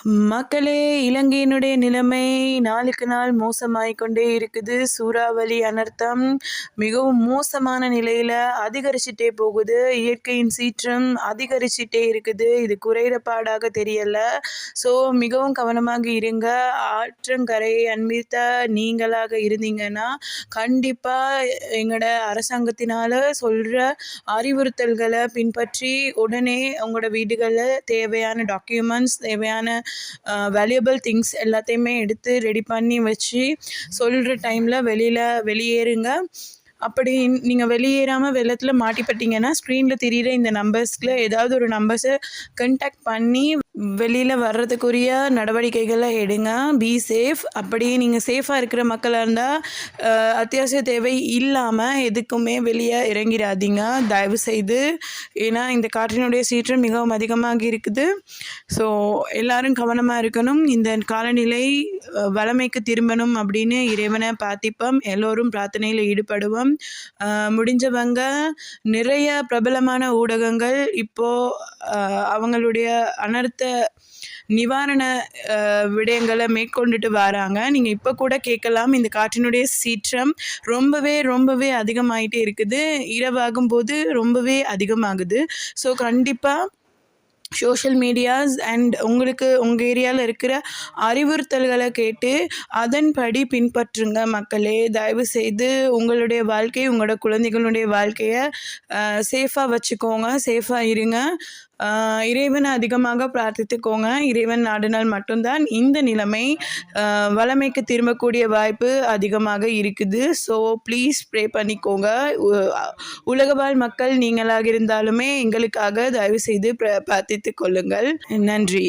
மக்களே, இலங்கையினுடைய நிலைமை நாளுக்கு நாள் மோசமாகிக் கொண்டே இருக்குது. சூறாவளி அனர்த்தம் மிகவும் மோசமான நிலையில் அதிகரிச்சுட்டே போகுது. இயற்கையின் சீற்றம் அதிகரிச்சுட்டே இருக்குது. இது குறைகிற பாடாக தெரியலை. ஸோ மிகவும் கவனமாக இருங்க. ஆற்றங்கரையை அண்மித்த நீங்களாக இருந்தீங்கன்னா கண்டிப்பாக எங்களோட அரசாங்கத்தினால் சொல்கிற அறிவுறுத்தல்களை பின்பற்றி உடனே உங்களோட வீடுகளில் தேவையான டாக்குமெண்ட்ஸ், தேவையான வேல்யூபிள் திங்ஸ் எல்லாத்தையுமே எடுத்து ரெடி பண்ணி வச்சு சொல்கிற டைமில் வெளியேறுங்க. அப்படி நீங்கள் வெளியேறாமல் வெள்ளத்தில் மாட்டிப்பட்டீங்கன்னா ஸ்க்ரீனில் தெரிகிற இந்த நம்பர்ஸில் ஏதாவது ஒரு நம்பர்ஸை கண்டாக்ட் பண்ணி வெளியில் வர்றதுக்குரிய நடவடிக்கைகளை எடுங்க. Be safe. அப்படி நீங்கள் சேஃபாக இருக்கிற மக்களாக இருந்தால் அத்தியாவசிய தேவை இல்லாமல் எதுக்குமே வெளியே இறங்கிடாதீங்க தயவு செய்து. ஏன்னா இந்த காற்றினுடைய சீற்றம் மிகவும் அதிகமாக இருக்குது. ஸோ எல்லோரும் கவனமாக இருக்கணும். இந்த காலநிலை வளமைக்கு திரும்பணும் அப்படின்னு இறைவனை பிரார்த்திப்போம். எல்லோரும் பிரார்த்தனையில் ஈடுபடுவோம். முடிஞ்சவங்க நிறைய பிரபலமான ஊடகங்கள் இப்போது அவங்களுடைய அனர்த்த நிவாரண விடயங்களை மேற்கொண்டுட்டு வராங்க. நீங்கள் இப்போ கூட கேட்கலாம், இந்த காற்றினுடைய சீற்றம் ரொம்பவே அதிகமாகிட்டே இருக்குது. இரவாகும்போது ரொம்பவே அதிகமாகுது. ஸோ கண்டிப்பாக சோஷியல் மீடியாஸ் அண்ட் உங்களுக்கு உங்கள் ஏரியாவில் இருக்கிற அறிவுறுத்தல்களை கேட்டு அதன்படி பின்பற்றுங்க மக்களே. தயவு செய்து உங்களுடைய வாழ்க்கை, உங்களோட குழந்தைகளுடைய வாழ்க்கையை சேஃபாக வச்சுக்கோங்க. சேஃபாக இருங்க. இறைவனை அதிகமாக பிரார்த்தித்துக்கோங்க. இறைவன் நாடினால் மட்டும்தான் இந்த நிலைமை வளமைக்கு திரும்பக்கூடிய வாய்ப்பு அதிகமாக இருக்குது. ஸோ ப்ளீஸ் ப்ரே பண்ணிக்கோங்க. உலகவாழ் மக்கள் நீங்களாக இருந்தாலுமே எங்களுக்காக தயவு செய்து பிரார்த்தித்து கொள்ளுங்கள். நன்றி.